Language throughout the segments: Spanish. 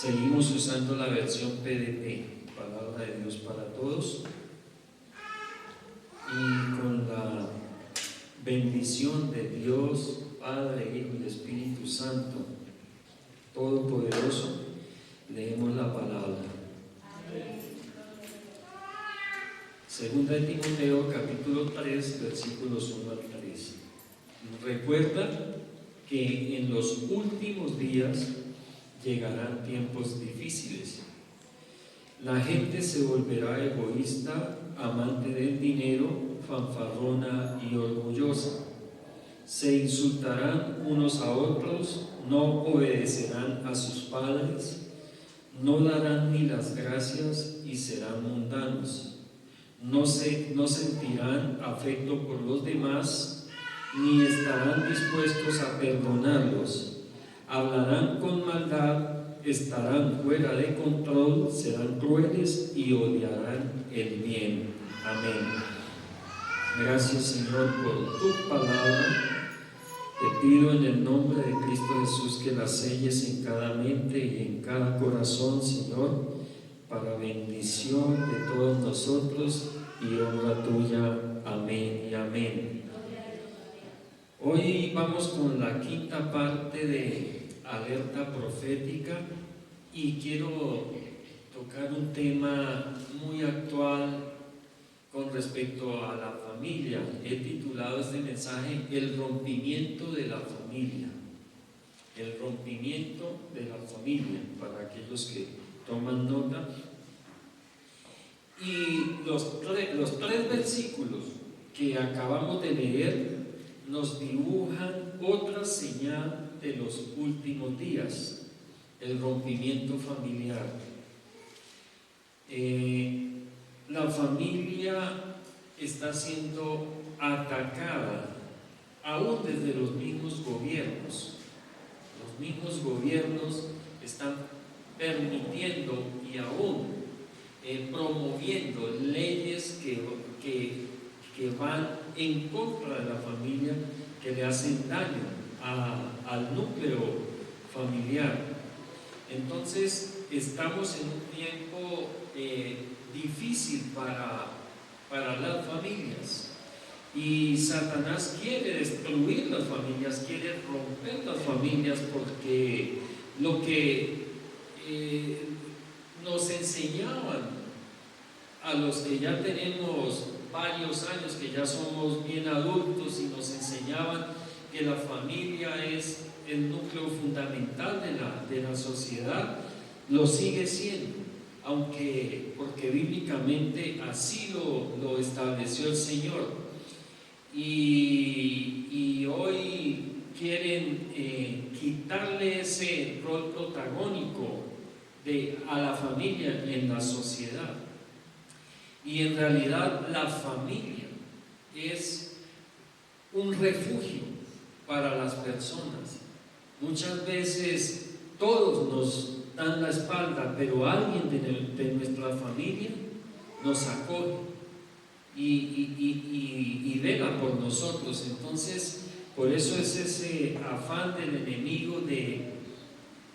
Seguimos usando la versión PDT, Palabra de Dios para Todos, y con la bendición de Dios, Padre, Hijo y Espíritu Santo, Todopoderoso, leemos la palabra. Segunda de Timoteo, capítulo 3, versículos 1 al 3. Recuerda que en los últimos días llegarán tiempos difíciles. La gente se volverá egoísta, amante del dinero, fanfarrona y orgullosa. Se insultarán unos a otros, no obedecerán a sus padres, no darán ni las gracias y serán mundanos. No sentirán afecto por los demás, ni estarán dispuestos a perdonarlos. Hablarán con maldad, estarán fuera de control, serán crueles y odiarán el bien. Amén. Gracias, Señor, por tu palabra. Te pido en el nombre de Cristo Jesús que la selles en cada mente y en cada corazón, Señor, para bendición de todos nosotros y honra tuya. Amén y amén. Hoy vamos con la quinta parte de alerta profética y quiero tocar un tema muy actual con respecto a la familia. He titulado este mensaje El rompimiento de la familia. El rompimiento de la familia, para aquellos que toman nota. Y los tres versículos que acabamos de leer nos dibujan otra señal de los últimos días: el rompimiento familiar. La familia está siendo atacada aún desde los mismos gobiernos. Los mismos gobiernos están permitiendo y aún promoviendo leyes que van en contra de la familia, que le hacen daño al núcleo familiar. Entonces estamos en un tiempo difícil para las familias, y Satanás quiere destruir las familias, quiere romper las familias, porque lo que nos enseñaban a los que ya tenemos varios años, que ya somos bien adultos, y nos enseñaban que la familia es el núcleo fundamental de la sociedad, lo sigue siendo, porque bíblicamente así lo estableció el Señor. Y hoy quieren quitarle ese rol protagónico a la familia en la sociedad. Y en realidad la familia es un refugio para las personas. Muchas veces todos nos dan la espalda, pero alguien de nuestra familia nos acoge y vela por nosotros. Entonces, por eso es ese afán del enemigo de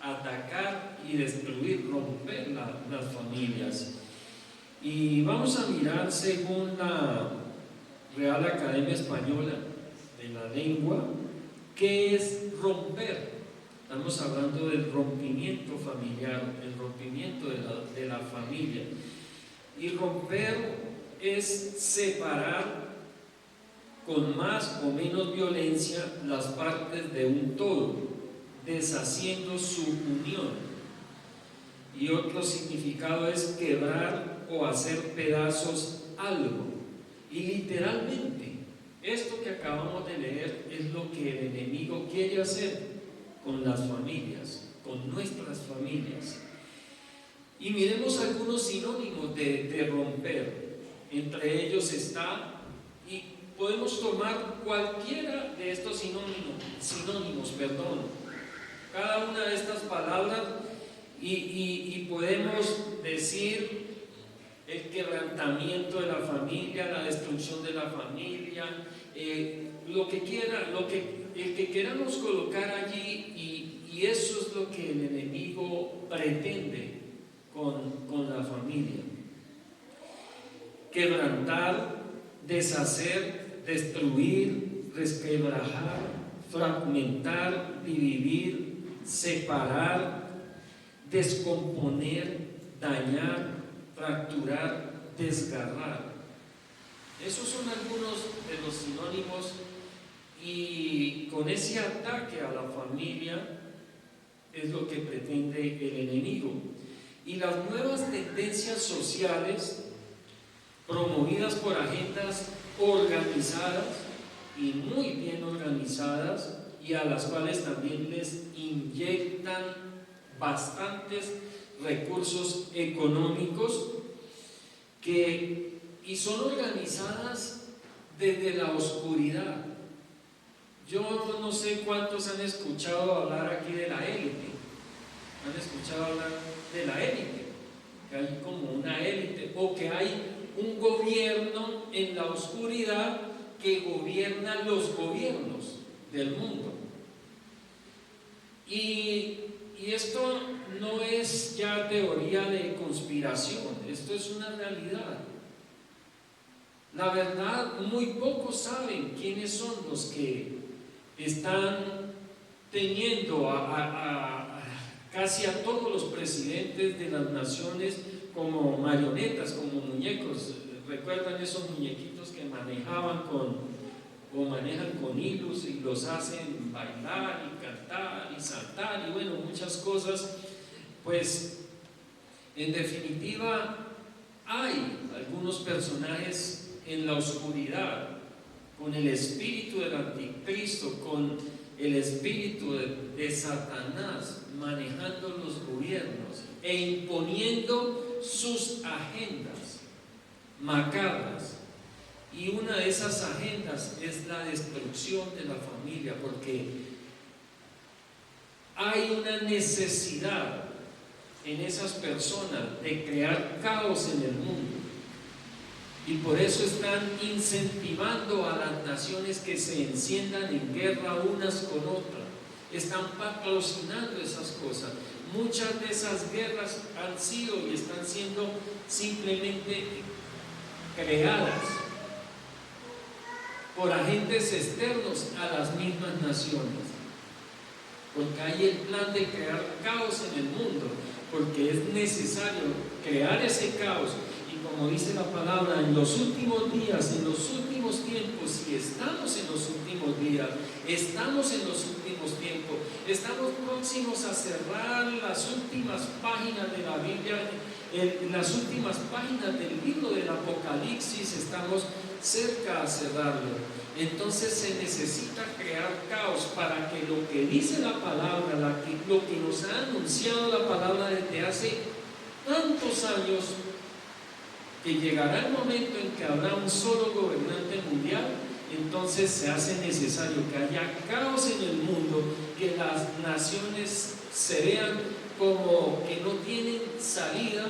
atacar y destruir, romper las familias. Y vamos a mirar, según la Real Academia Española de la Lengua, ¿qué es romper? Estamos hablando del rompimiento familiar, el rompimiento de la familia. Y romper es separar con más o menos violencia las partes de un todo, deshaciendo su unión. Y otro significado es quebrar o hacer pedazos algo. Y literalmente, esto que acabamos de leer es lo que el enemigo quiere hacer con las familias, con nuestras familias. Y miremos algunos sinónimos de romper. Entre ellos está, y podemos tomar cualquiera de estos sinónimos, cada una de estas palabras, y podemos decir el quebrantamiento de la familia, la destrucción de la familia, lo que quiera, el que queramos colocar allí, Y eso es lo que el enemigo pretende con la familia: quebrantar, deshacer, destruir, resquebrajar, fragmentar, dividir, separar, descomponer, dañar, fracturar, desgarrar. Esos son algunos de los sinónimos, y con ese ataque a la familia es lo que pretende el enemigo. Y las nuevas tendencias sociales promovidas por agendas organizadas y muy bien organizadas, y a las cuales también les inyectan bastantes recursos económicos, y son organizadas desde la oscuridad. Yo no sé cuántos han escuchado hablar aquí de la élite. ¿Han escuchado hablar de la élite? Que hay como una élite, o que hay un gobierno en la oscuridad que gobierna los gobiernos del mundo. Y esto no es ya teoría de conspiración, esto es una realidad. La verdad, muy pocos saben quiénes son los que están teniendo casi a todos los presidentes de las naciones como marionetas, como muñecos. ¿Recuerdan esos muñequitos que manejaban o manejan con hilos y los hacen bailar y cantar y saltar y bueno, muchas cosas? Pues en definitiva hay algunos personajes en la oscuridad, con el espíritu del anticristo, con el espíritu de Satanás, manejando los gobiernos e imponiendo sus agendas macabras. Y una de esas agendas es la destrucción de la familia, porque hay una necesidad en esas personas de crear caos en el mundo. Y por eso están incentivando a las naciones que se enciendan en guerra unas con otras. Están patrocinando esas cosas. Muchas de esas guerras han sido y están siendo simplemente creadas por agentes externos a las mismas naciones. Porque hay el plan de crear caos en el mundo, porque es necesario crear ese caos. Como dice la palabra, en los últimos días, en los últimos tiempos, si estamos en los últimos días, estamos en los últimos tiempos, estamos próximos a cerrar las últimas páginas de la Biblia, las últimas páginas del libro del Apocalipsis, estamos cerca a cerrarlo. Entonces se necesita crear caos para que lo que dice la palabra, lo que nos ha anunciado la palabra desde hace tantos años, que llegará el momento en que habrá un solo gobernante mundial, entonces se hace necesario que haya caos en el mundo, que las naciones se vean como que no tienen salida,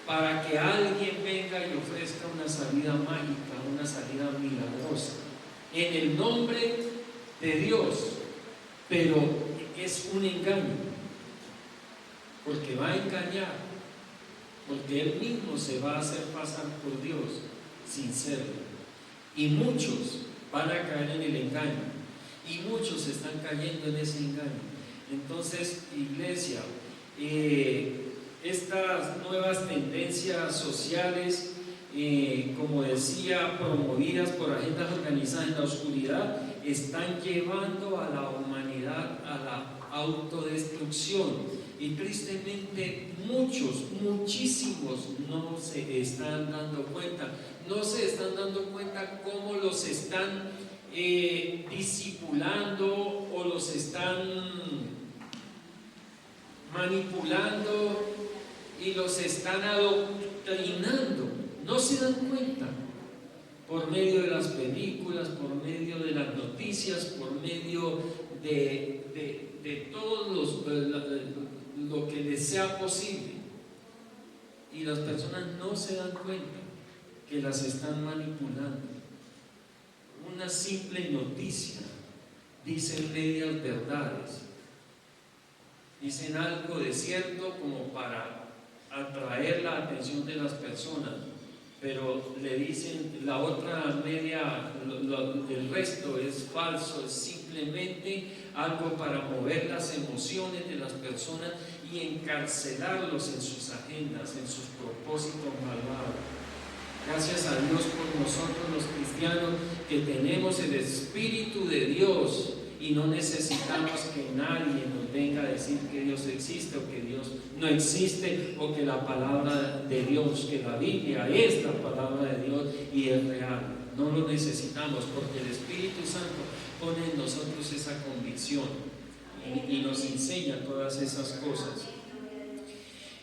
para que alguien venga y ofrezca una salida mágica, una salida milagrosa, en el nombre de Dios. Pero es un engaño, porque va a engañar, porque él mismo se va a hacer pasar por Dios sin serlo. Y muchos van a caer en el engaño, y muchos están cayendo en ese engaño. Entonces, iglesia, estas nuevas tendencias sociales, como decía, promovidas por agendas organizadas en la oscuridad, están llevando a la humanidad a la autodestrucción. Y tristemente muchísimos no se están dando cuenta, cómo los están discipulando o los están manipulando y los están adoctrinando. No se dan cuenta, por medio de las películas, por medio de las noticias, por medio de todos lo que les sea posible, y las personas no se dan cuenta que las están manipulando. Una simple noticia dice medias verdades, dicen algo de cierto como para atraer la atención de las personas, pero le dicen la otra media, el resto es falso, es simplemente algo para mover las emociones de las personas y encarcelarlos en sus agendas, en sus propósitos malvados. Gracias a Dios por nosotros los cristianos que tenemos el Espíritu de Dios y no necesitamos que nadie nos venga a decir que Dios existe o que Dios no existe, o que la palabra de Dios, que la Biblia es la palabra de Dios y es real. No lo necesitamos porque el Espíritu Santo pone en nosotros esa convicción y nos enseña todas esas cosas.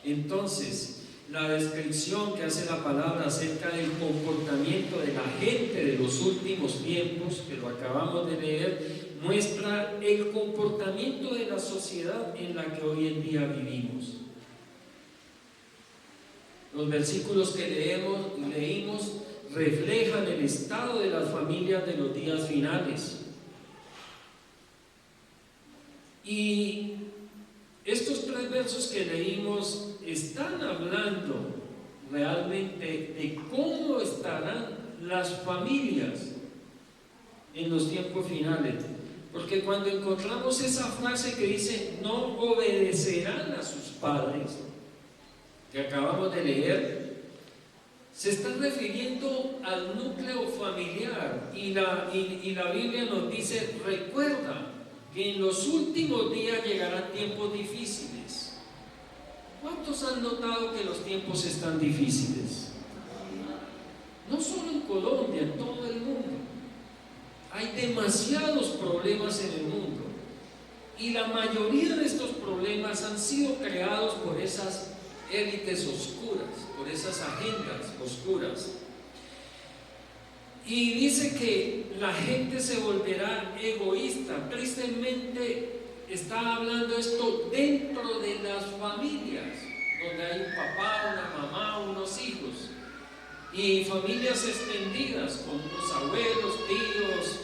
Entonces, la descripción que hace la palabra acerca del comportamiento de la gente de los últimos tiempos, que lo acabamos de leer, muestra el comportamiento de la sociedad en la que hoy en día vivimos. Los versículos que leímos reflejan el estado de las familias de los días finales. Y estos 3 versos que leímos están hablando realmente de cómo estarán las familias en los tiempos finales. Porque cuando encontramos esa frase que dice no obedecerán a sus padres, que acabamos de leer, se está refiriendo al núcleo familiar, y la Biblia nos dice: recuerda que en los últimos días llegarán tiempos difíciles. ¿Cuántos han notado que los tiempos están difíciles? No solo en Colombia, en todo el mundo. Hay demasiados problemas en el mundo, y la mayoría de estos problemas han sido creados por esas élites oscuras, por esas agendas oscuras. Y dice que la gente se volverá egoísta. Tristemente está hablando esto dentro de las familias, donde hay un papá, una mamá, unos hijos, y familias extendidas con unos abuelos, tíos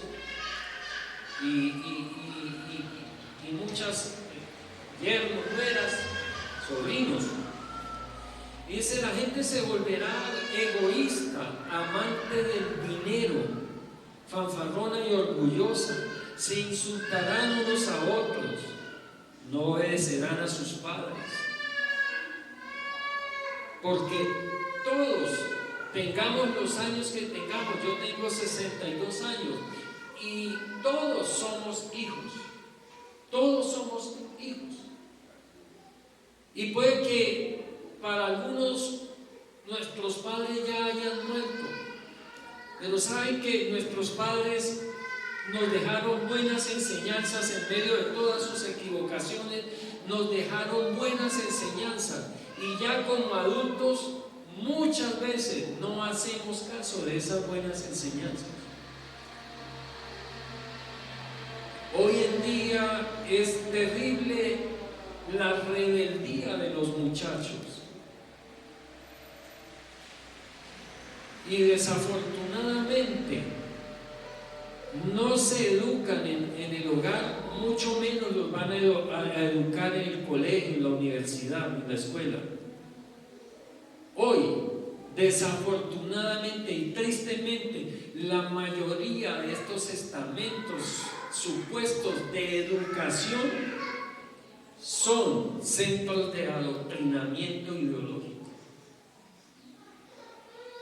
y muchas yernos, nueras, sobrinos. Dice: la gente se volverá egoísta, amante del dinero, fanfarrona y orgullosa, se insultarán unos a otros, no obedecerán a sus padres. Porque todos, tengamos los años que tengamos, yo tengo 62 años, y todos somos hijos. Todos somos hijos. Y puede que para algunos nuestros padres ya hayan muerto, pero saben que nuestros padres nos dejaron buenas enseñanzas en medio de todas sus equivocaciones, nos dejaron buenas enseñanzas, y ya como adultos muchas veces no hacemos caso de esas buenas enseñanzas. Hoy en día es terrible la rebeldía de los muchachos, y desafortunadamente no se educan en el hogar, mucho menos los van a educar en el colegio, en la universidad, en la escuela. Hoy, desafortunadamente y tristemente, la mayoría de estos estamentos supuestos de educación son centros de adoctrinamiento ideológico.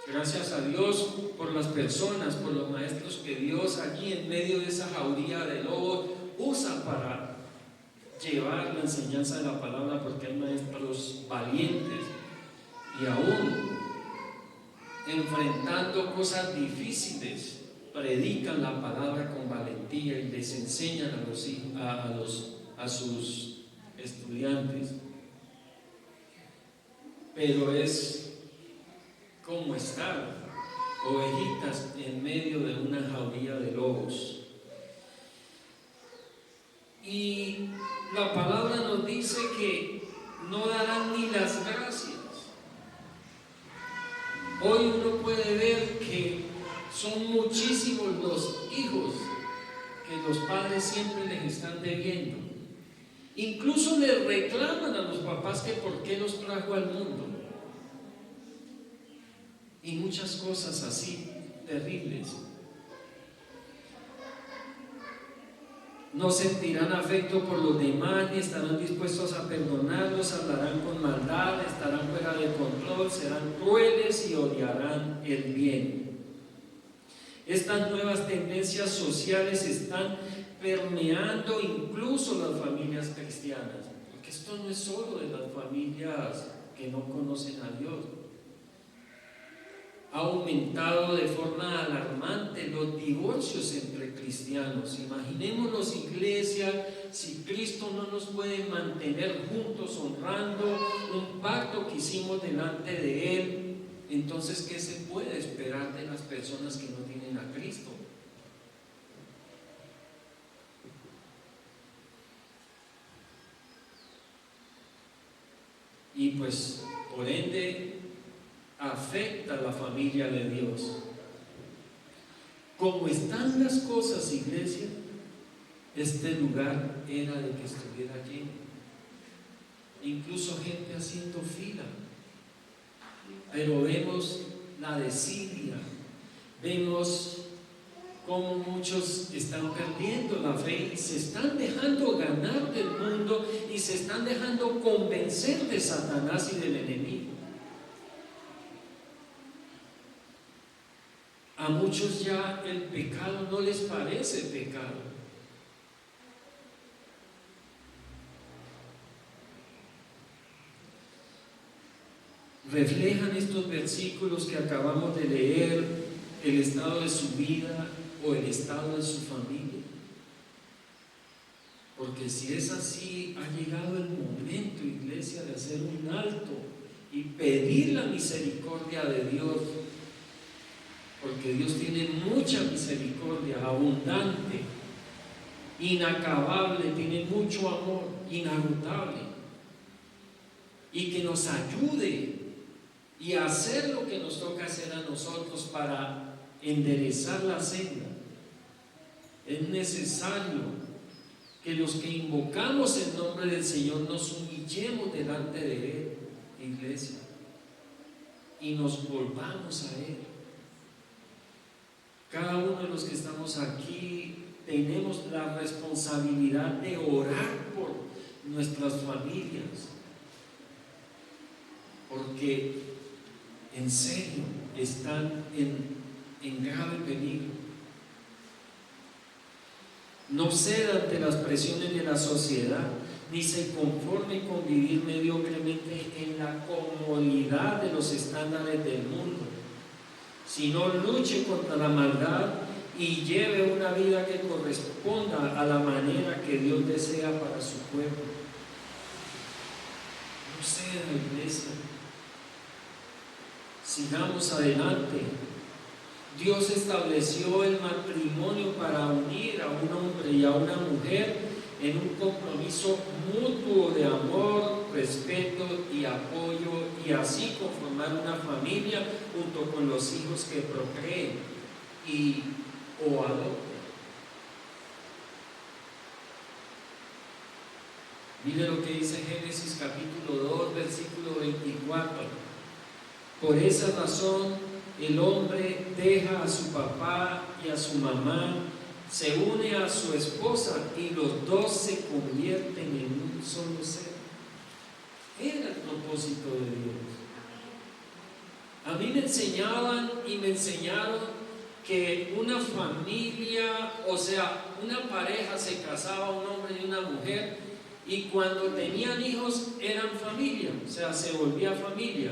Gracias a Dios por las personas, por los maestros que Dios allí en medio de esa jauría de lobos usa para llevar la enseñanza de la palabra, porque hay maestros valientes y aún enfrentando cosas difíciles predican la palabra con valentía y les enseñan a sus estudiantes. Pero es como estar ovejitas en medio de una jauría de lobos. Y la palabra nos dice que no darán ni las gracias. Hoy uno puede ver que son muchísimos los hijos que los padres siempre les están debiendo. Incluso le reclaman a los papás que por qué los trajo al mundo. Y muchas cosas así terribles. No sentirán afecto por los demás, ni estarán dispuestos a perdonarlos, hablarán con maldad, estarán fuera de control, serán crueles y odiarán el bien. Estas nuevas tendencias sociales están permeando incluso las familias cristianas, porque esto no es solo de las familias que no conocen a Dios. Ha aumentado de forma alarmante los divorcios entre cristianos. Imaginémonos, iglesia, si Cristo no nos puede mantener juntos honrando un pacto que hicimos delante de Él, entonces ¿qué se puede esperar de las personas que no tienen a Cristo? Y pues, por ende, afecta a la familia de Dios. Como están las cosas, iglesia, este lugar era de que estuviera lleno. Incluso gente haciendo fila. Pero vemos la desidia, vemos cómo muchos están perdiendo la fe y se están dejando ganar del mundo y se están dejando convencer de Satanás y del enemigo. A muchos ya el pecado no les parece pecado. ¿Reflejan estos versículos que acabamos de leer el estado de su vida o el estado de su familia? Porque si es así, ha llegado el momento, iglesia, de hacer un alto y pedir la misericordia de Dios. Porque Dios tiene mucha misericordia, abundante, inacabable, tiene mucho amor, inagotable. Y que nos ayude y hacer lo que nos toca hacer a nosotros para enderezar la senda. Es necesario que los que invocamos el nombre del Señor nos humillemos delante de Él, iglesia, y nos volvamos a Él. Cada uno de los que estamos aquí tenemos la responsabilidad de orar por nuestras familias, porque en serio están en grave peligro. No ceda ante las presiones de la sociedad, ni se conforme con vivir mediocremente en la comodidad de los estándares del mundo, sino luche contra la maldad y lleve una vida que corresponda a la manera que Dios desea para su pueblo. No ceda, iglesia. Sigamos adelante. Dios estableció el matrimonio para unir a un hombre y a una mujer en un compromiso mutuo de amor, respeto y apoyo, y así conformar una familia junto con los hijos que procreen o adopten. Mire lo que dice Génesis capítulo 2, versículo 24. Por esa razón el hombre deja a su papá y a su mamá, se une a su esposa y los dos se convierten en un solo ser. Era el propósito de Dios. A mí me enseñaban y me enseñaron que una familia, o sea, una pareja se casaba, un hombre y una mujer, y cuando tenían hijos eran familia, o sea, se volvía familia.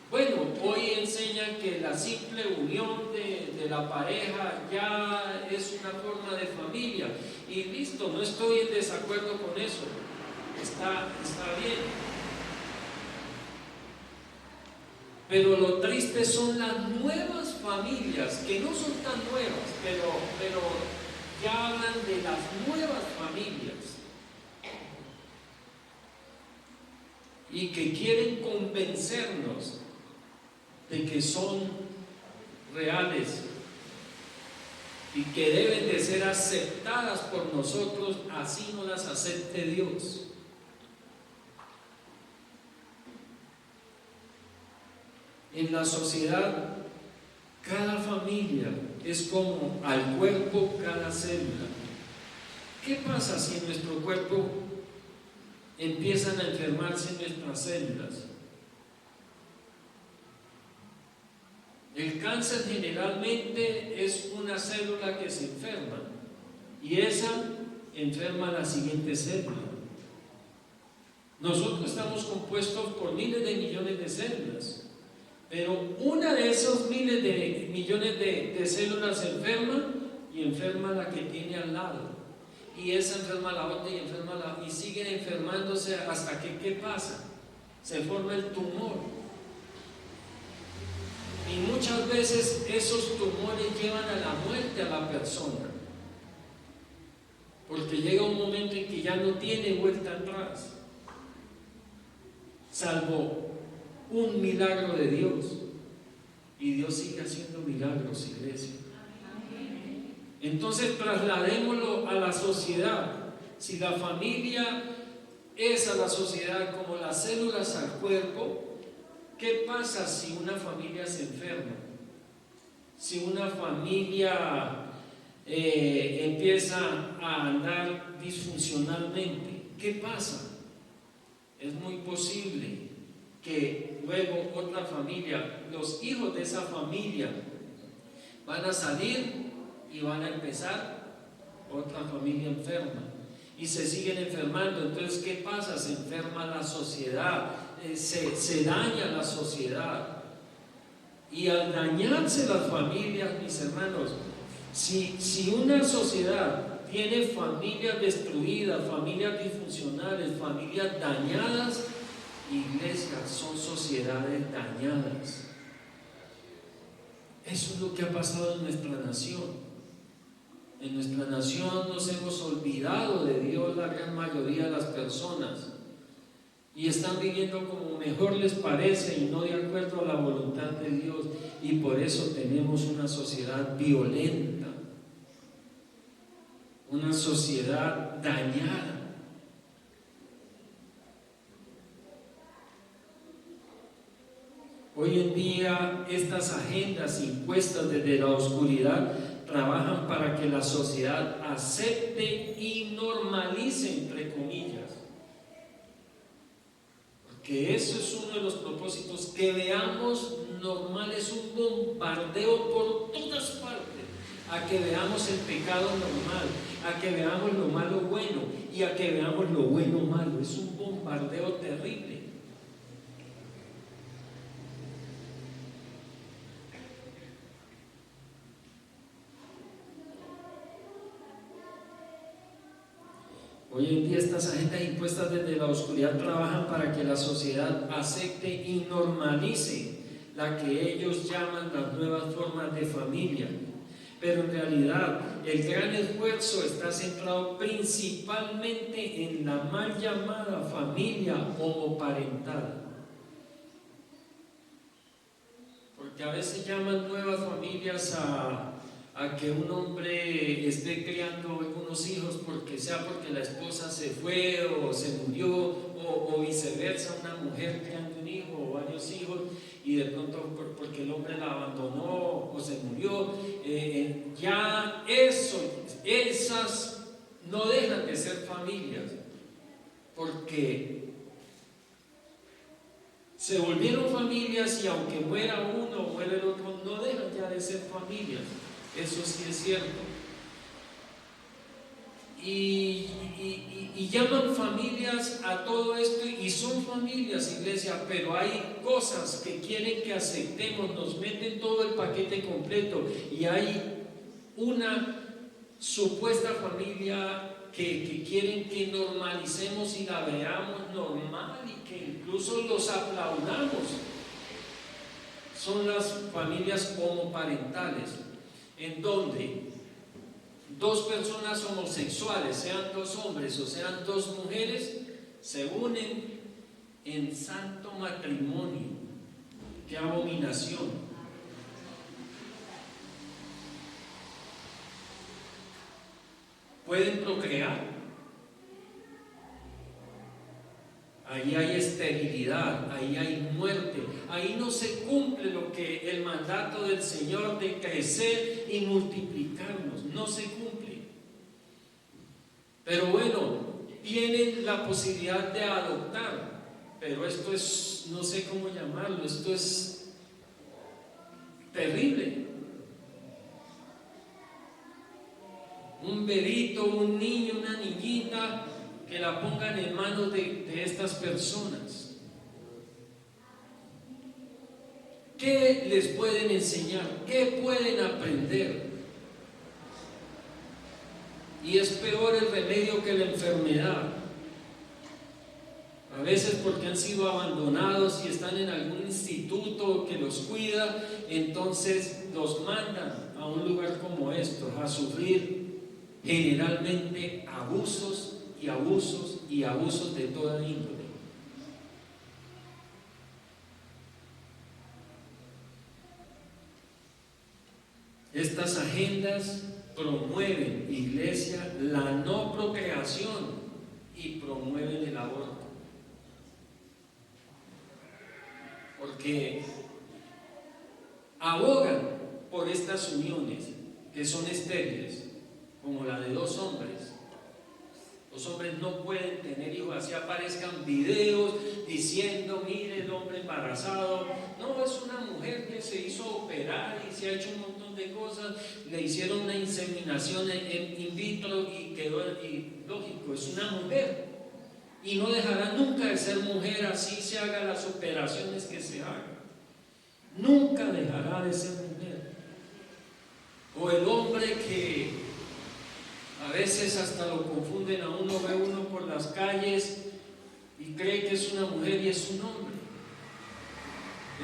Bueno, hoy enseñan que la simple unión de la pareja ya es una forma de familia. Y listo, no estoy en desacuerdo con eso. Está bien. Pero lo triste son las nuevas familias, que no son tan nuevas, pero ya hablan de las nuevas familias. Y que quieren convencernos de que son reales y que deben de ser aceptadas por nosotros, así no las acepte Dios. En la sociedad, cada familia es como al cuerpo cada célula. ¿Qué pasa si en nuestro cuerpo empiezan a enfermarse nuestras células? El cáncer generalmente es una célula que se enferma y esa enferma a la siguiente célula. Nosotros estamos compuestos por miles de millones de células, pero una de esos miles de millones de células se enferma y enferma la que tiene al lado, y esa enferma la otra y enferma la, y siguen enfermándose hasta que, ¿qué pasa? Se forma el tumor. Y muchas veces esos tumores llevan a la muerte a la persona, porque llega un momento en que ya no tiene vuelta atrás, salvo un milagro de Dios. Y Dios sigue haciendo milagros, iglesia. Entonces trasladémoslo a la sociedad. Si la familia es a la sociedad como las células al cuerpo, ¿qué pasa si una familia se enferma? Si una familia empieza a andar disfuncionalmente, ¿qué pasa? Es muy posible que luego otra familia, los hijos de esa familia, van a salir y van a empezar otra familia enferma y se siguen enfermando. Entonces, ¿qué pasa? Se enferma la sociedad, se daña la sociedad. Y al dañarse las familias, mis hermanos, si una sociedad tiene familias destruidas, familias disfuncionales, familias dañadas, iglesias son sociedades dañadas. Eso es lo que ha pasado en nuestra nación. En nuestra nación nos hemos olvidado de Dios, la gran mayoría de las personas, y están viviendo como mejor les parece y no de acuerdo a la voluntad de Dios, y por eso tenemos una sociedad violenta, una sociedad dañada. Hoy en día estas agendas impuestas desde la oscuridad trabajan para que la sociedad acepte y normalice, entre comillas, porque eso es uno de los propósitos, que veamos normal, es un bombardeo por todas partes, a que veamos el pecado normal, a que veamos lo malo bueno y a que veamos lo bueno malo. Es un bombardeo terrible. Hoy en día estas agendas impuestas desde la oscuridad trabajan para que la sociedad acepte y normalice la que ellos llaman las nuevas formas de familia. Pero en realidad el gran esfuerzo está centrado principalmente en la mal llamada familia homoparental. Porque a veces llaman nuevas familias a que un hombre esté criando algunos hijos porque la esposa se fue o se murió, o viceversa, una mujer criando un hijo o varios hijos y de pronto porque el hombre la abandonó o se murió, ya esas no dejan de ser familias, porque se volvieron familias, y aunque muera uno o muera el otro, no dejan ya de ser familias. Eso sí es cierto. Y llaman familias a todo esto, y son familias, iglesia, pero hay cosas que quieren que aceptemos, nos meten todo el paquete completo, y hay una supuesta familia que quieren que normalicemos y la veamos normal y que incluso los aplaudamos. Son las familias homoparentales, en donde dos personas homosexuales, sean dos hombres o sean dos mujeres, se unen en santo matrimonio. ¡Qué abominación! Pueden procrear. Ahí hay esterilidad, ahí hay muerte, ahí no se cumple porque el mandato del Señor de crecer y multiplicarnos no se cumple. Pero bueno, tienen la posibilidad de adoptar, pero esto es, no sé cómo llamarlo, esto es terrible. Un bebito, un niño, una niñita, que la pongan en manos de estas personas. ¿Qué les pueden enseñar? ¿Qué pueden aprender? Y es peor el remedio que la enfermedad. A veces porque han sido abandonados y están en algún instituto que los cuida, entonces los mandan a un lugar como estos a sufrir generalmente abusos y abusos y abusos de toda índole. Estas agendas promueven, iglesia, la no procreación y promueven el aborto. Porque abogan por estas uniones que son estériles, como la de dos hombres. Los hombres no pueden tener hijos, así aparezcan videos diciendo, mire el hombre embarazado. No, es una mujer que se hizo operar y se ha hecho un montón de cosas, le hicieron una inseminación in vitro y quedó, y lógico, es una mujer. Y no dejará nunca de ser mujer, así se hagan las operaciones que se hagan. Nunca dejará de ser mujer. O el hombre que a veces hasta lo confunden a uno, ve uno por las calles y cree que es una mujer y es un hombre.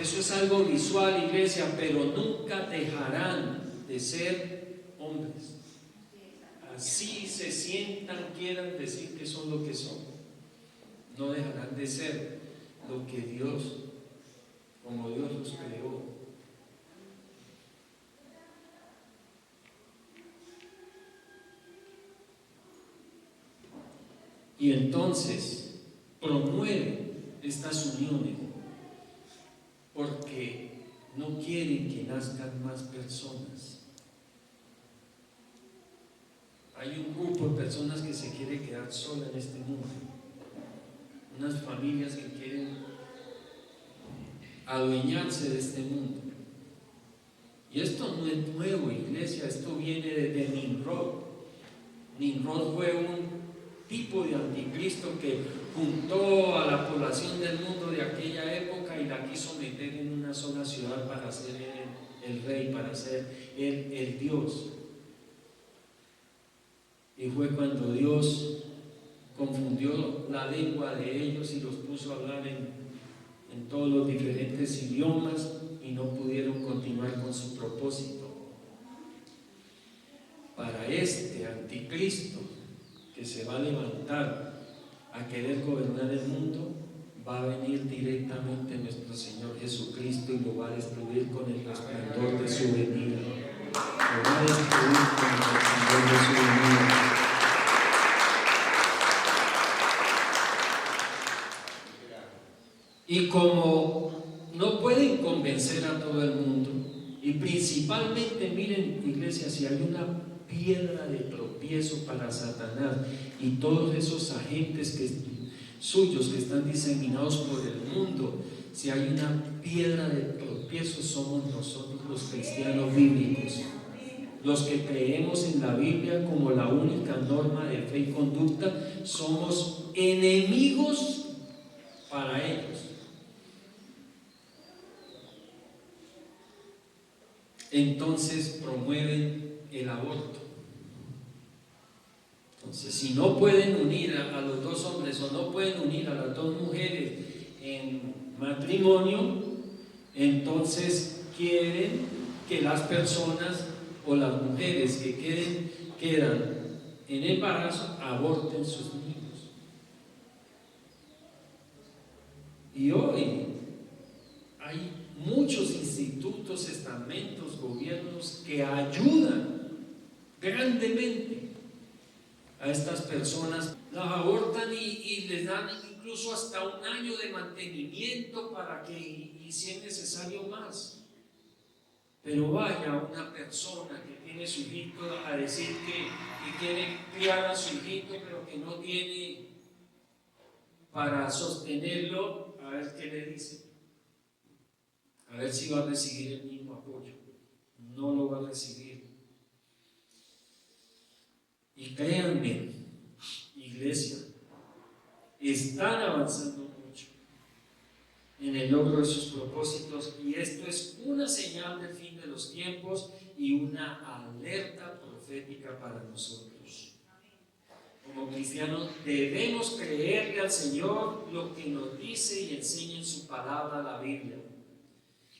Eso es algo visual, iglesia, pero nunca dejarán de ser hombres. Así se sientan, quieran decir que son lo que son. No dejarán de ser lo que Dios, como Dios los creó. Y entonces promueve estas uniones porque no quieren que nazcan más personas. Hay un grupo de personas que se quiere quedar sola en este mundo, unas familias que quieren adueñarse de este mundo. Y esto no es nuevo, iglesia, esto viene desde Nimrod. Nimrod fue un tipo de anticristo que juntó a la población del mundo de aquella época y la quiso meter en una sola ciudad para ser el rey, para ser el Dios. Y fue cuando Dios confundió la lengua de ellos y los puso a hablar en todos los diferentes idiomas y no pudieron continuar con su propósito. Para este anticristo que se va a levantar a querer gobernar el mundo, va a venir directamente nuestro Señor Jesucristo y lo va a destruir con el resplandor de su venida. Lo va a destruir con el resplandor de su venida. Y como no pueden convencer a todo el mundo, y principalmente, miren, iglesia, si hay una piedra de tropiezo para Satanás y todos esos agentes suyos que están diseminados por el mundo, si hay una piedra de tropiezo, somos nosotros los cristianos bíblicos, los que creemos en la Biblia como la única norma de fe y conducta. Somos enemigos para ellos. Entonces promueven el aborto. Entonces, si no pueden unir a los dos hombres o no pueden unir a las dos mujeres en matrimonio, entonces quieren que las personas o las mujeres que quedan en embarazo aborten sus niños. Y hoy hay muchos institutos, estamentos, gobiernos que ayudan grandemente a estas personas. Las abortan y les dan incluso hasta un año de mantenimiento para que, y si es necesario más. Pero vaya una persona que tiene su hijito a decir que quiere criar a su hijito, pero que no tiene para sostenerlo, a ver qué le dice. A ver si va a recibir el mismo apoyo. No lo va a recibir. Y créanme, iglesia, están avanzando mucho en el logro de sus propósitos, y esto es una señal del fin de los tiempos y una alerta profética para nosotros. Como cristianos debemos creerle al Señor lo que nos dice y enseña en su palabra, la Biblia,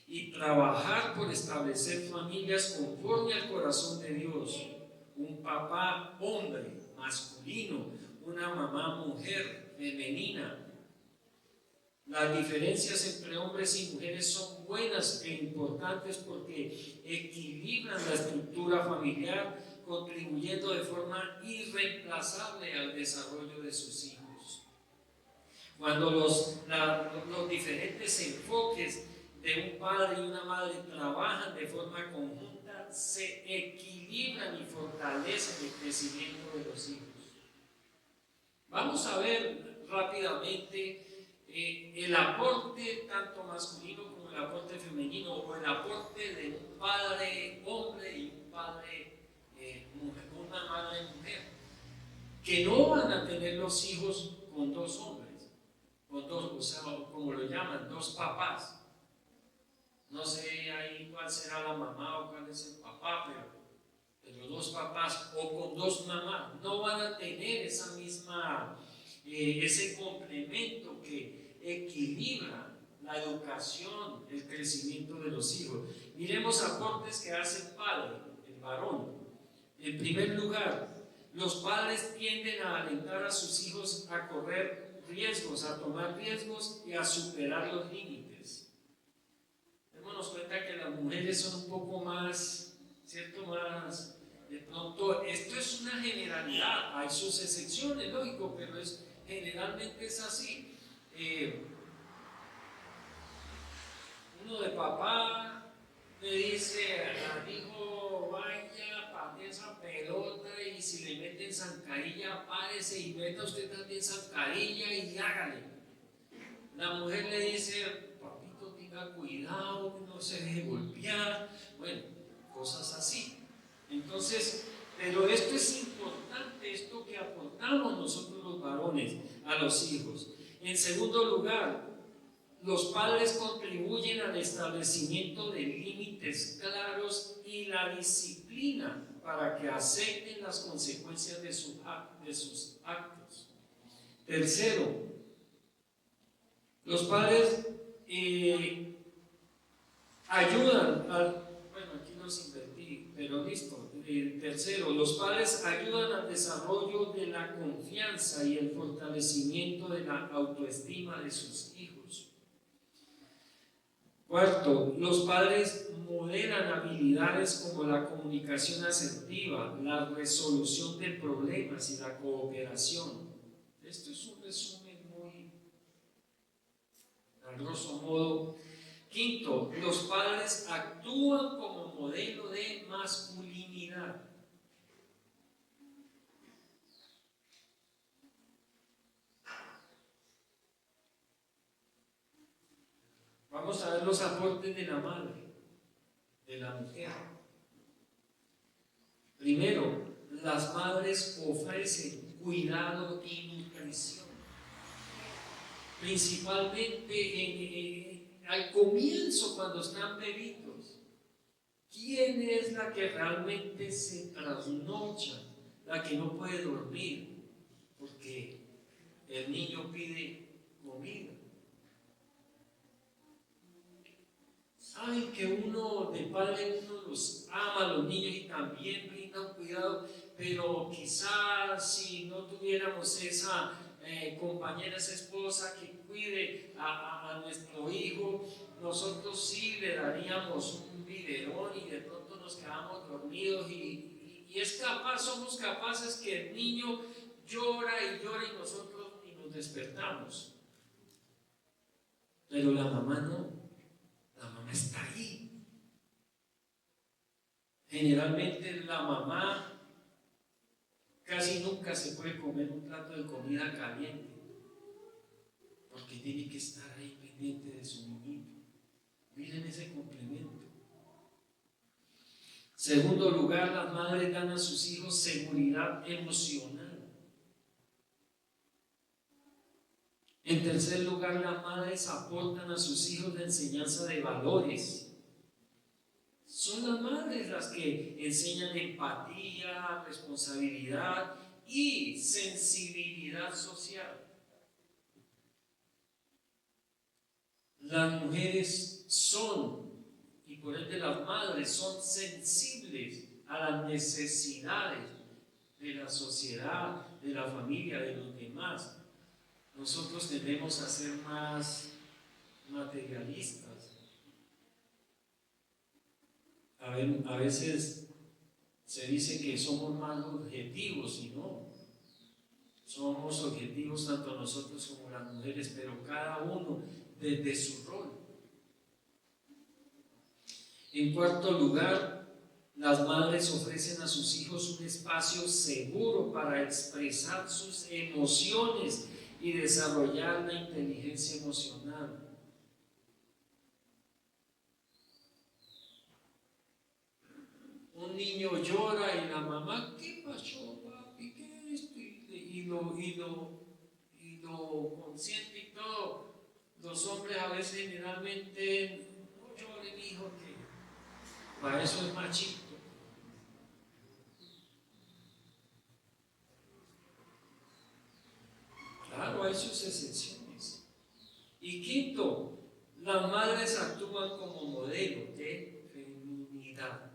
y trabajar por establecer familias conforme al corazón de Dios. Un papá hombre, masculino, una mamá mujer, femenina. Las diferencias entre hombres y mujeres son buenas e importantes porque equilibran la estructura familiar, contribuyendo de forma irreemplazable al desarrollo de sus hijos. Cuando los diferentes enfoques de un padre y una madre trabajan de forma conjunta, se equilibran y fortalecen el crecimiento de los hijos. Vamos a ver rápidamente el aporte tanto masculino como el aporte femenino, o el aporte de un padre hombre y un padre mujer, una madre mujer, que no van a tener los hijos con dos hombres, con dos, o sea, como lo llaman, dos papás. No sé ahí cuál será la mamá o cuál es el papá, pero dos papás o con dos mamás no van a tener esa misma, ese complemento que equilibra la educación, el crecimiento de los hijos. Miremos aportes que hace el padre, el varón. En primer lugar, los padres tienden a alentar a sus hijos a correr riesgos, a tomar riesgos y a superar los límites. Démonos cuenta que las mujeres son un poco más, ¿cierto? Más, de pronto, esto es una generalidad, hay sus excepciones, lógico, pero generalmente es así. Uno de papá le dice al hijo, vaya, patee esa pelota, y si le meten zancadilla, párese y meta usted también zancadilla y hágale. La mujer le dice, papito, tenga cuidado, no se deje golpear. Bueno, cosas así. Entonces, pero esto es importante, esto que aportamos nosotros los varones a los hijos. En segundo lugar, los padres contribuyen al establecimiento de límites claros y la disciplina para que acepten las consecuencias de sus actos. Tercero, los padres ayudan bueno, aquí los invertí, pero listo. Tercero, los padres ayudan al desarrollo de la confianza y el fortalecimiento de la autoestima de sus hijos. Cuarto, los padres modelan habilidades como la comunicación asertiva, la resolución de problemas y la cooperación. Esto es un resumen muy, a grosso modo. Quinto, los padres actúan como modelo de masculinidad. Vamos a ver los aportes de la madre, de la mujer. Primero, las madres ofrecen cuidado y nutrición, principalmente al comienzo, cuando están bebitos. ¿Quién es la que realmente se trasnocha, la que no puede dormir porque el niño pide comida? Saben que uno de padre, uno los ama a los niños y también brinda un cuidado, pero quizás si no tuviéramos esa compañera, esa esposa que cuide a nuestro hijo, nosotros sí le daríamos un biberón y de pronto nos quedamos dormidos y es capaz, somos capaces que el niño llora y llora y nosotros y nos despertamos, pero la mamá no. La mamá está ahí. Generalmente la mamá casi nunca se puede comer un plato de comida caliente, porque tiene que estar ahí pendiente de su niñito. Miren ese complemento. Segundo lugar, las madres dan a sus hijos seguridad emocional. En tercer lugar, las madres aportan a sus hijos la enseñanza de valores. Son las madres las que enseñan empatía, responsabilidad y sensibilidad social. Las mujeres son, y por ende las madres son sensibles a las necesidades de la sociedad, de la familia, de los demás. Nosotros tendemos a ser más materialistas. A veces se dice que somos más objetivos y no. Somos objetivos tanto nosotros como las mujeres, pero cada uno desde su rol. En cuarto lugar, las madres ofrecen a sus hijos un espacio seguro para expresar sus emociones y desarrollar la inteligencia emocional. Un niño llora y la mamá, ¿qué pasó, papi? ¿Qué es esto? Y lo consiente y todo. Los hombres a veces generalmente, no llore, mi hijo, que para eso es machito. Claro, hay sus excepciones. Y quinto, las madres actúan como modelo de feminidad.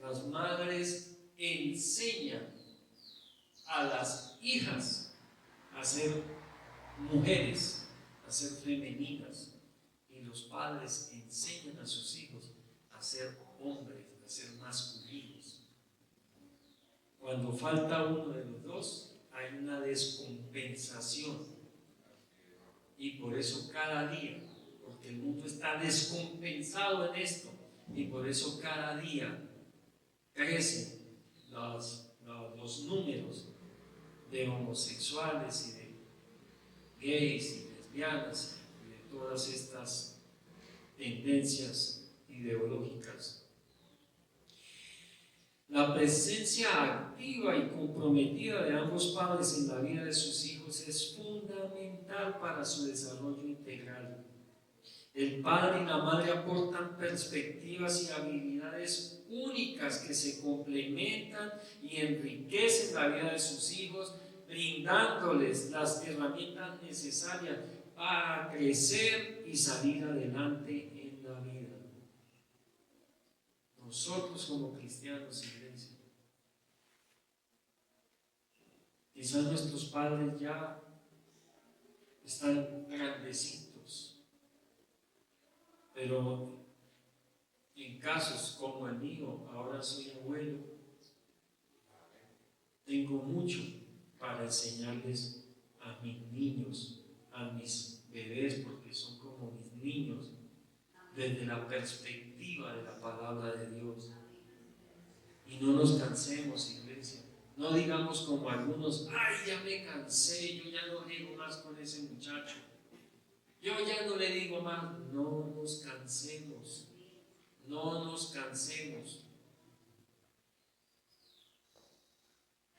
Las madres enseñan a las hijas a ser mujeres, a ser femeninas, y los padres enseñan a sus hijos a ser hombres, a ser masculinos. Cuando falta uno de los dos, hay una descompensación, y por eso cada día, porque el mundo está descompensado en esto, y por eso cada día crecen los números de homosexuales y de gays y lesbianas y de todas estas tendencias ideológicas. La presencia activa y comprometida de ambos padres en la vida de sus hijos es fundamental para su desarrollo integral. El padre y la madre aportan perspectivas y habilidades únicas que se complementan y enriquecen la vida de sus hijos, brindándoles las herramientas necesarias para crecer y salir adelante en la vida. Nosotros como cristianos, iglesia, quizás nuestros padres ya están grandecitos, pero en casos como el mío, ahora soy abuelo, tengo mucho para enseñarles a mis niños, a mis bebés, porque son como mis niños, desde la perspectiva de la palabra de Dios. Y no nos cansemos, iglesia. No digamos como algunos, ay, ya me cansé, yo ya no digo más con ese muchacho, yo ya no le digo más. No nos cansemos, no nos cansemos.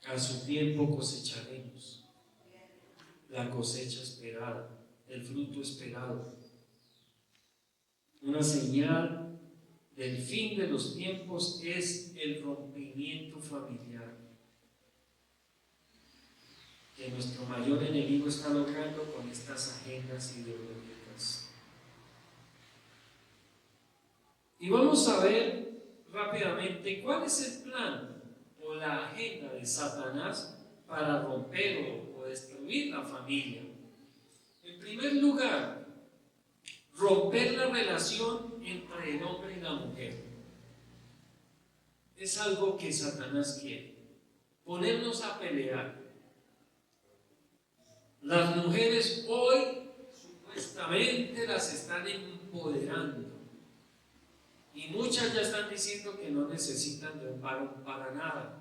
A su tiempo cosecharemos la cosecha esperada, el fruto esperado. Una señal del fin de los tiempos es el rompimiento familiar, que nuestro mayor enemigo está logrando con estas agendas ideológicas. Y vamos a ver rápidamente cuál es el plan o la agenda de Satanás para romper o destruir la familia. En primer lugar, romper la relación entre el hombre y la mujer. Es algo que Satanás quiere. Ponernos a pelear. Las mujeres hoy supuestamente las están empoderando. Y muchas ya están diciendo que no necesitan de un varón para nada.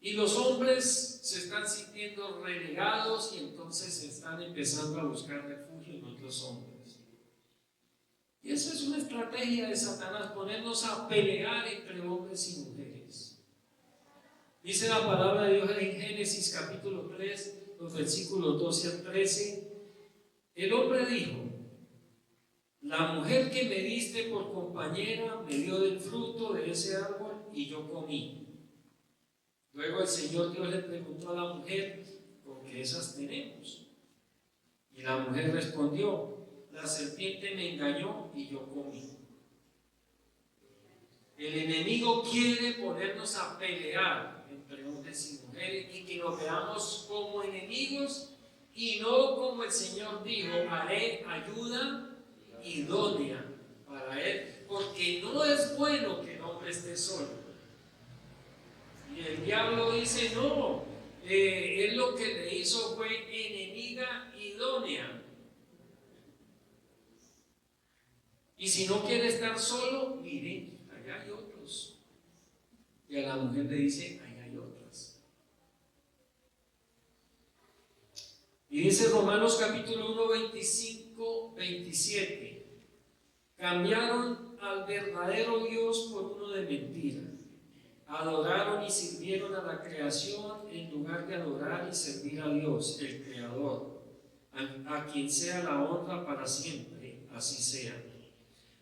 Y los hombres se están sintiendo relegados y entonces están empezando a buscar refugio en otros hombres. Y esa es una estrategia de Satanás, ponernos a pelear entre hombres y mujeres. Dice la palabra de Dios en Génesis capítulo 3, los versículos 12 al 13. El hombre dijo: la mujer que me diste por compañera me dio del fruto de ese árbol y yo comí. Luego el Señor Dios le preguntó a la mujer: ¿con qué esas tenemos? Y la mujer respondió: la serpiente me engañó y yo comí. El enemigo quiere ponernos a pelear entre hombres y mujeres y que nos veamos como enemigos y no como el Señor dijo: haré ayuda idónea para él, porque no es bueno que el hombre esté solo. Y el diablo dice: no, él lo que le hizo fue enemiga idónea. Y si no quiere estar solo, mire, allá hay otros. Y a la mujer le dice: allá hay otras. Y dice Romanos capítulo 1, 25, 27. Cambiaron al verdadero Dios por uno de mentira. Adoraron y sirvieron a la creación en lugar de adorar y servir a Dios, el Creador, a quien sea la honra para siempre, así sea.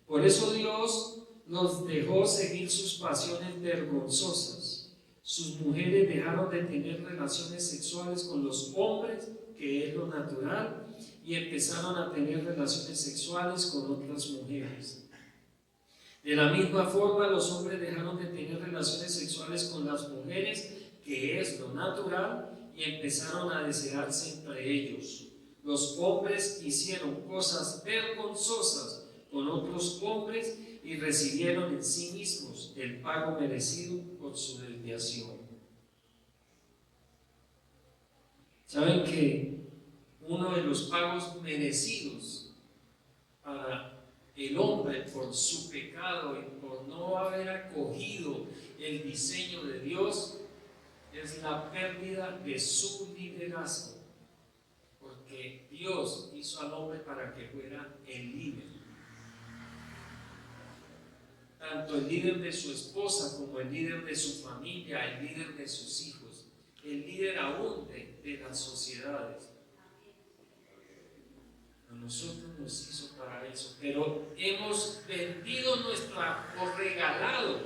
Por eso Dios los dejó seguir sus pasiones vergonzosas. Sus mujeres dejaron de tener relaciones sexuales con los hombres, que es lo natural, y empezaron a tener relaciones sexuales con otras mujeres. De la misma forma, los hombres dejaron de tener relaciones sexuales con las mujeres, que es lo natural, y empezaron a desearse entre ellos. Los hombres hicieron cosas vergonzosas con otros hombres y recibieron en sí mismos el pago merecido por su desviación. ¿Saben que uno de los pagos merecidos para el hombre por su pecado y por no haber acogido el diseño de Dios es la pérdida de su liderazgo? Porque Dios hizo al hombre para que fuera el líder, tanto el líder de su esposa como el líder de su familia, el líder de sus hijos, el líder aún de las sociedades. A nosotros nos hizo para eso, pero hemos vendido o regalado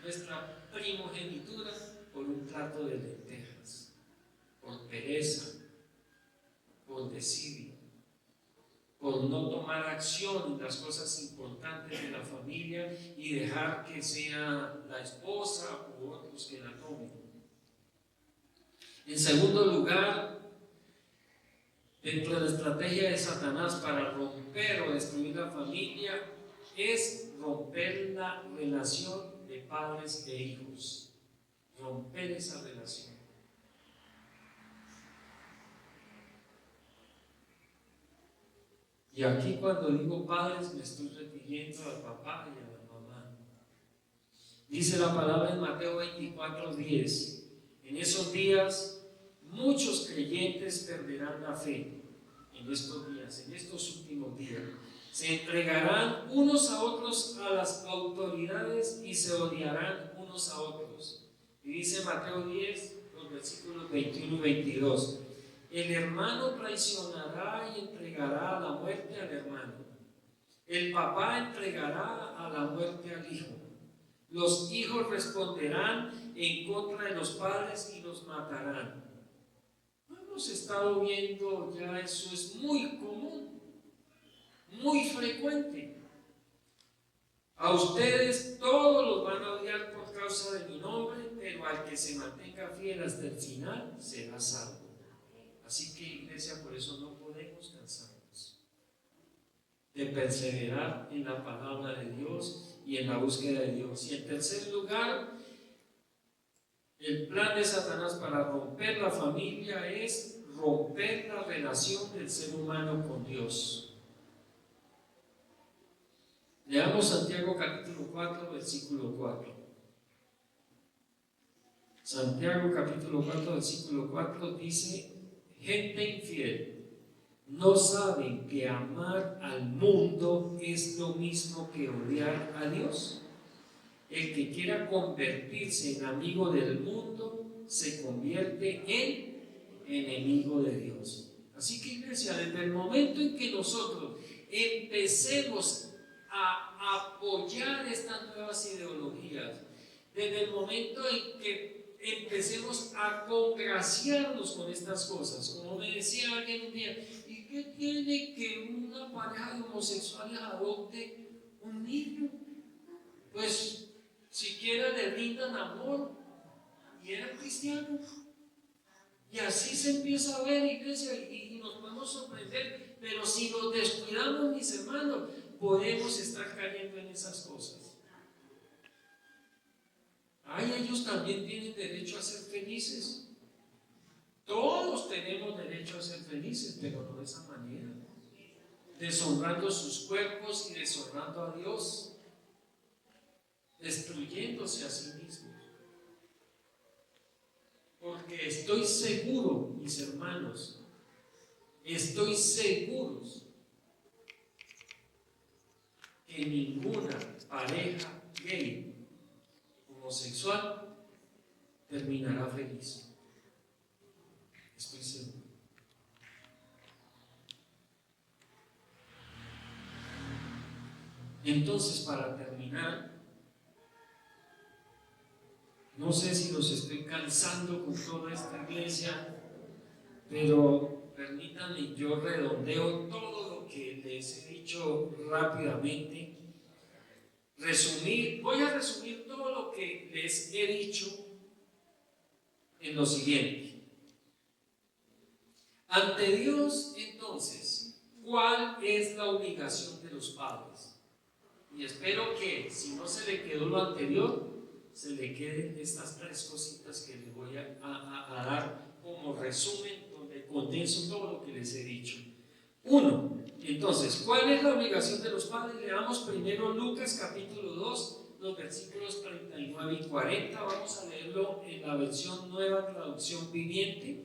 nuestra primogenitura por un plato de lentejas, por pereza, por desidia, por no tomar acción en las cosas importantes de la familia y dejar que sea la esposa u otros que la tomen. En segundo lugar, dentro de la estrategia de Satanás para romper o destruir la familia es romper la relación de padres e hijos. Romper esa relación. Y aquí cuando digo padres me estoy refiriendo al papá y a la mamá. Dice la palabra en Mateo 24:10: en esos días muchos creyentes perderán la fe. En estos días, en estos últimos días, se entregarán unos a otros a las autoridades y se odiarán unos a otros. Y dice Mateo 10, los versículos 21 y 22: el hermano traicionará y entregará a la muerte al hermano. El papá entregará a la muerte al hijo. Los hijos responderán en contra de los padres y los matarán. Hemos estado viendo ya, eso es muy común, muy frecuente. A ustedes todos los van a odiar por causa de mi nombre, pero al que se mantenga fiel hasta el final será salvo. Así que, iglesia, por eso no podemos cansarnos de perseverar en la palabra de Dios y en la búsqueda de Dios. Y en tercer lugar, el plan de Satanás para romper la familia es romper la relación del ser humano con Dios. Leamos Santiago capítulo 4, versículo 4. Santiago capítulo 4, versículo 4 dice: gente infiel, ¿no saben que amar al mundo es lo mismo que odiar a Dios? El que quiera convertirse en amigo del mundo se convierte en enemigo de Dios. Así que, iglesia, desde el momento en que nosotros empecemos a apoyar estas nuevas ideologías, desde el momento en que empecemos a congraciarnos con estas cosas, como me decía alguien un día, ¿y qué tiene que una pareja de homosexuales adopte un niño? Pues siquiera le brindan amor y eran cristianos. Y así se empieza a ver, iglesia, y nos podemos sorprender, pero si nos descuidamos, mis hermanos, podemos estar cayendo en esas cosas. Ay, ellos también tienen derecho a ser felices. Todos tenemos derecho a ser felices, pero no de esa manera, deshonrando sus cuerpos y deshonrando a Dios, destruyéndose a sí mismos. Porque estoy seguro, mis hermanos, estoy seguro que ninguna pareja gay, homosexual, terminará feliz. Estoy seguro. Entonces, para terminar, no sé si los estoy cansando con toda esta iglesia, pero permítanme, yo redondeo todo lo que les he dicho rápidamente. Voy a resumir todo lo que les he dicho en lo siguiente. Ante Dios, entonces, ¿cuál es la obligación de los padres? Y espero que, si no se le quedó lo anterior, se le queden estas tres cositas que les voy a dar como resumen, donde condenso todo lo que les he dicho. Uno, entonces, ¿cuál es la obligación de los padres? Leamos primero Lucas capítulo 2, los versículos 39 y 40. Vamos a leerlo en la versión Nueva Traducción Viviente.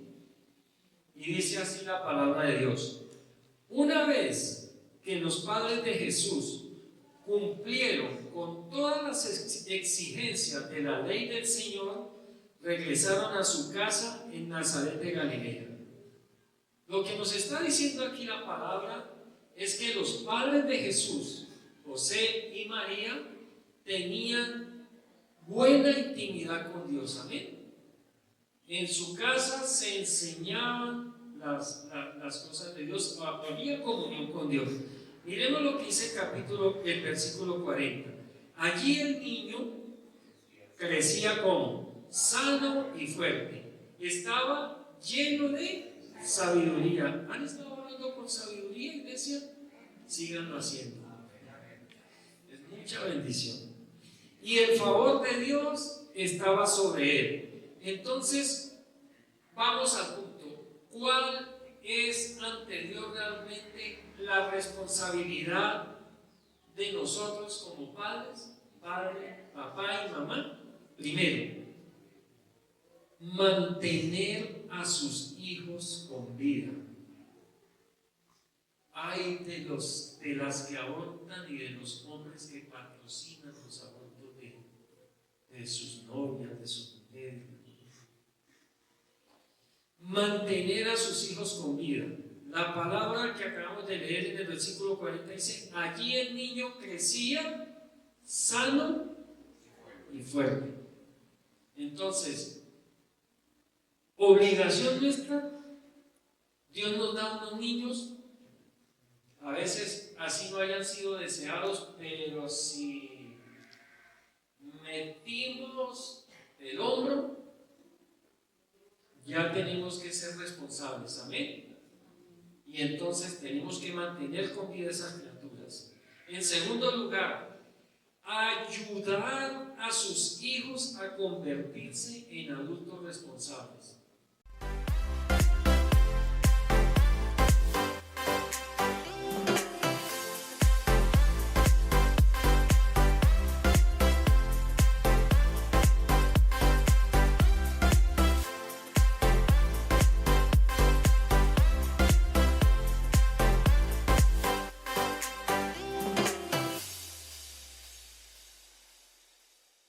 Y dice así la palabra de Dios: una vez que los padres de Jesús cumplieron con todas las exigencias de la ley del Señor, regresaron a su casa en Nazaret de Galilea. Lo que nos está diciendo aquí la palabra es que los padres de Jesús, José y María, tenían buena intimidad con Dios. Amén. En su casa se enseñaban las cosas de Dios, había comunión con Dios. Miremos lo que dice el versículo 40. Allí el niño crecía como sano y fuerte, estaba lleno de sabiduría. ¿Han estado hablando con sabiduría, iglesia? Síganlo haciendo. Es mucha bendición. Y el favor de Dios estaba sobre él. Entonces, vamos al punto. ¿Cuál es ante Dios realmente la responsabilidad de nosotros como padres, padre, papá y mamá? Primero, mantener a sus hijos con vida. Hay de las que abortan y de los hombres que patrocinan los abortos de sus novias, de sus mujeres. Mantener a sus hijos con vida. La palabra que acabamos de leer en el versículo 40 dice: allí el niño crecía sano y fuerte. Entonces, obligación nuestra, Dios nos da unos niños, a veces así no hayan sido deseados, pero si metimos el hombro, ya tenemos que ser responsables. Amén. Y entonces tenemos que mantener con vida esas criaturas. En segundo lugar, ayudar a sus hijos a convertirse en adultos responsables.